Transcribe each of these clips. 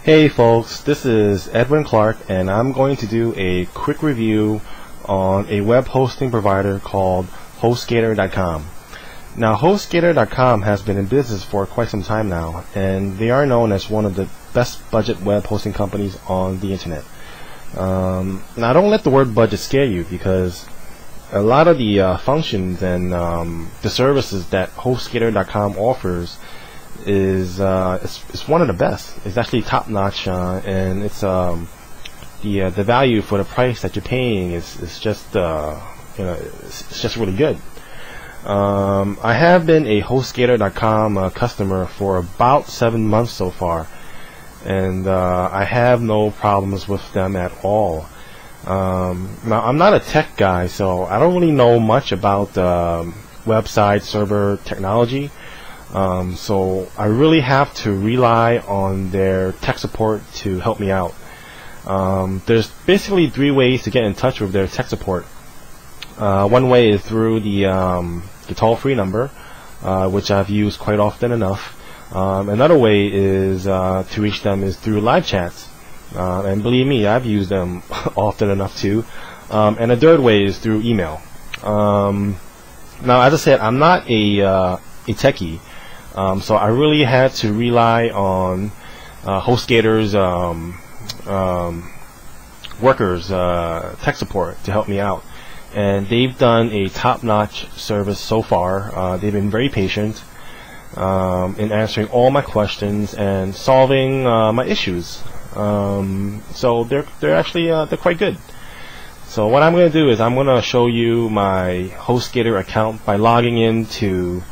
Hey folks, this is Edwin Clark and I'm going to do a quick review on a web hosting provider called Hostgator.com. Now Hostgator.com has been in business for quite some time now, and they are known as one of the best budget web hosting companies on the internet. Now don't let the word budget scare you, because a lot of the functions and the services that Hostgator.com offers is it's one of the best. It's actually top notch, and it's the value for the price that you're paying is just it's just really good. I have been a Hostgator.com customer for about 7 months so far, and I have no problems with them at all. Now I'm not a tech guy, so I don't really know much about website server technology. So I really have to rely on their tech support to help me out. There's basically 3 ways to get in touch with their tech support. One way is through the toll-free number, which I've used quite often enough. Another way is to reach them is through live chats, and believe me, I've used them often enough too. And a third way is through email. Now, as I said, I'm not a techie. So I really had to rely on Hostgator's workers, tech support, to help me out, and they've done a top-notch service so far. They've been very patient in answering all my questions and solving my issues. So they're actually they're quite good. So what I'm going to do is I'm going to show you my Hostgator account by logging into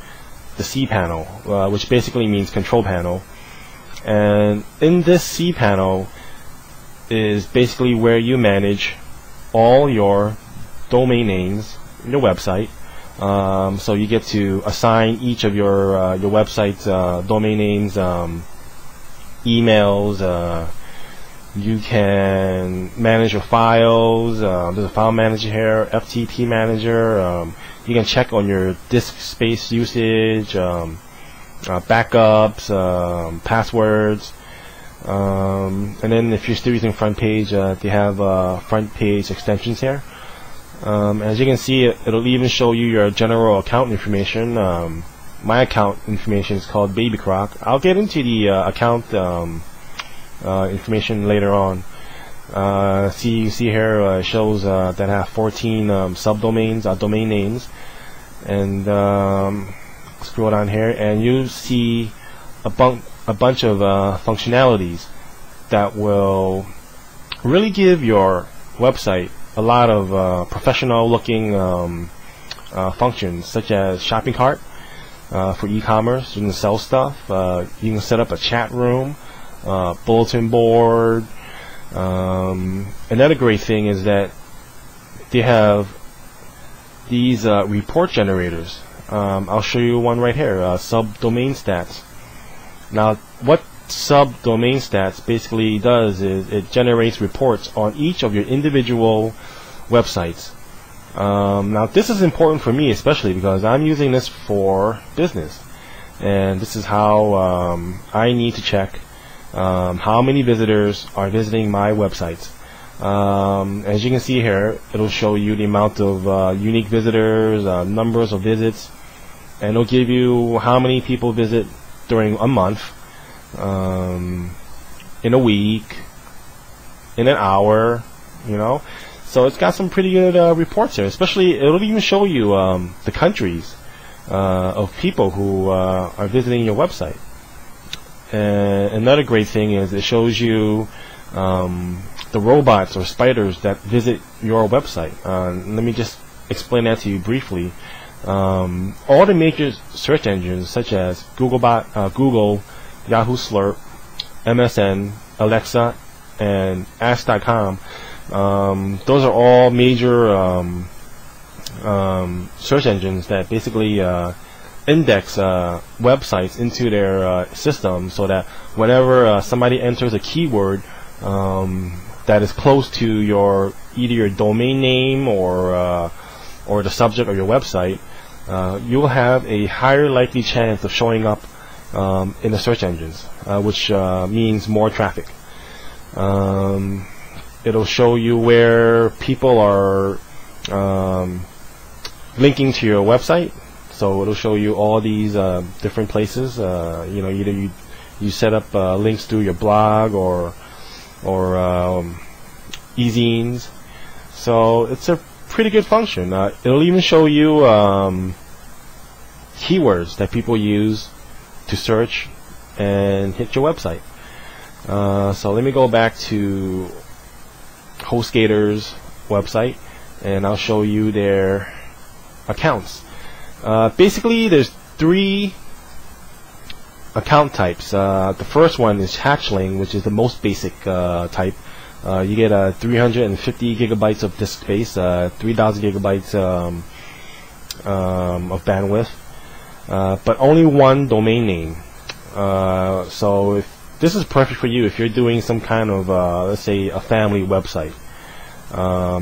the C panel, which basically means control panel. And in this C panel is basically where you manage all your domain names in your website. So you get to assign each of your website's domain names, emails. You can manage your files. There's a file manager here, FTP manager. You can check on your disk space usage, backups, passwords, and then if you're still using front page, they have front page extensions here. As you can see, it'll even show you your general account information. My account information is called Baby Croc. I'll get into the account information later on. You see here, it shows that I have 14 subdomains, domain names, and scroll down here and you see a bunch of functionalities that will really give your website a lot of professional looking functions, such as shopping cart for e-commerce. You can sell stuff. You can set up a chat room, bulletin board. Another great thing is that they have these report generators. I'll show you one right here, subdomain stats. Now what subdomain stats basically does is it generates reports on each of your individual websites. Now this is important for me, especially because I'm using this for business, and this is how I need to check how many visitors are visiting my websites. As you can see here, it'll show you the amount of unique visitors, numbers of visits, and it'll give you how many people visit during a month, in a week, in an hour, So it's got some pretty good reports here. Especially, it'll even show you the countries of people who are visiting your website. And another great thing is it shows you the robots or spiders that visit your website. Let me just explain that to you briefly. All the major search engines, such as Google, Yahoo Slurp, MSN, Alexa, and Ask.com, those are all major search engines that basically index websites into their system, so that whenever somebody enters a keyword that is close to either your domain name or the subject of your website, you will have a higher likely chance of showing up in the search engines, which means more traffic. It'll show you where people are linking to your website. So it'll show you all these different places. Either you set up links through your blog or e-zines. So it's a pretty good function. It'll even show you keywords that people use to search and hit your website. So let me go back to Hostgator's website, and I'll show you their accounts. Basically, there's 3 account types. The first one is hatchling, which is the most basic type. You get 350 gigabytes of disk space, 3,000 gigabytes of bandwidth, but only one domain name. So this is perfect for you if you're doing some kind of, let's say, a family website.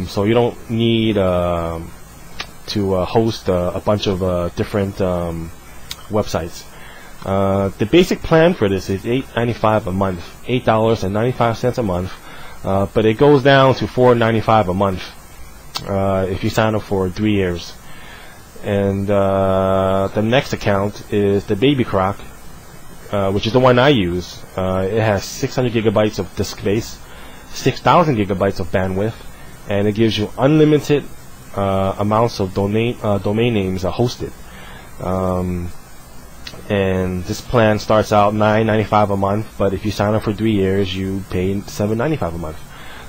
So you don't need to host a bunch of different websites. The basic plan for this is $8.95 a month, $8.95 a month, but it goes down to $4.95 a month if you sign up for 3 years. And the next account is the Baby Croc, which is the one I use. It has 600 gigabytes of disk space, 6,000 gigabytes of bandwidth, and it gives you unlimited amounts of domain names hosted. And this plan starts out $9.95 a month, but if you sign up for 3 years, you pay $7.95 a month.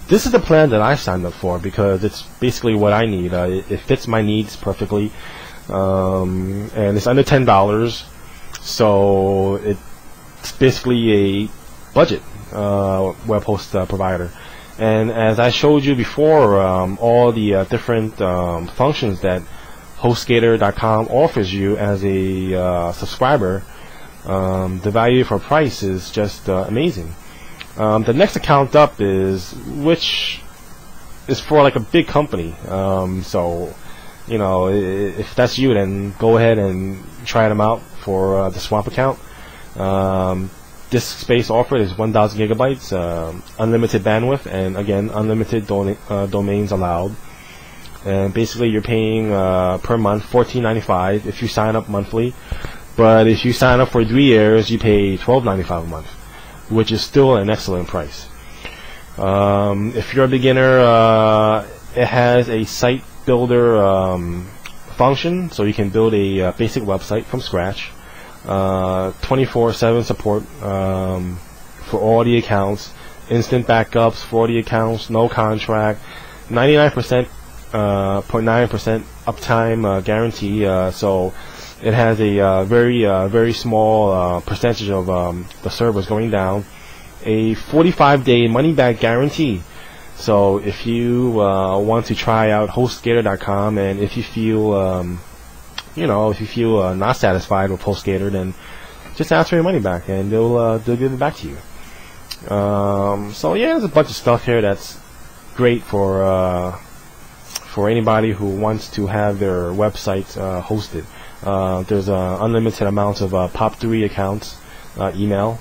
This is the plan that I signed up for because it's basically what I need. It fits my needs perfectly, and it's under $10, so it's basically a budget web host provider. And as I showed you before, all the different functions that Hostgator.com offers you as a subscriber, the value for price is just amazing. The next account up which is for like a big company. So, if that's you, then go ahead and try them out for the Swamp account. Disk space offered is 1,000 gigabytes, unlimited bandwidth, and again, unlimited domains allowed. And basically, you're paying per month $14.95 if you sign up monthly. But if you sign up for 3 years, you pay $12.95 a month, which is still an excellent price. If you're a beginner, it has a site builder function, so you can build a basic website from scratch. 24/7 support for all the accounts, instant backups for all the accounts, no contract, 99.9% uptime guarantee. So it has a very small percentage of the servers going down. A 45-day money-back guarantee. So if you want to try out Hostgator.com, and if you feel not satisfied with Hostgator, then just ask for your money back, and they'll give it back to you. So yeah, there's a bunch of stuff here that's great for anybody who wants to have their websites hosted. There's unlimited amounts of POP3 accounts, email.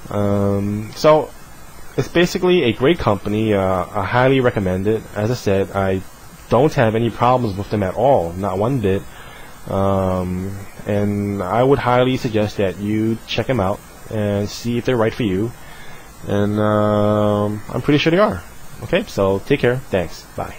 So it's basically a great company. I highly recommend it. As I said, I don't have any problems with them at all, not one bit. And I would highly suggest that you check them out and see if they're right for you. And I'm pretty sure they are. Okay, so take care. Thanks. Bye.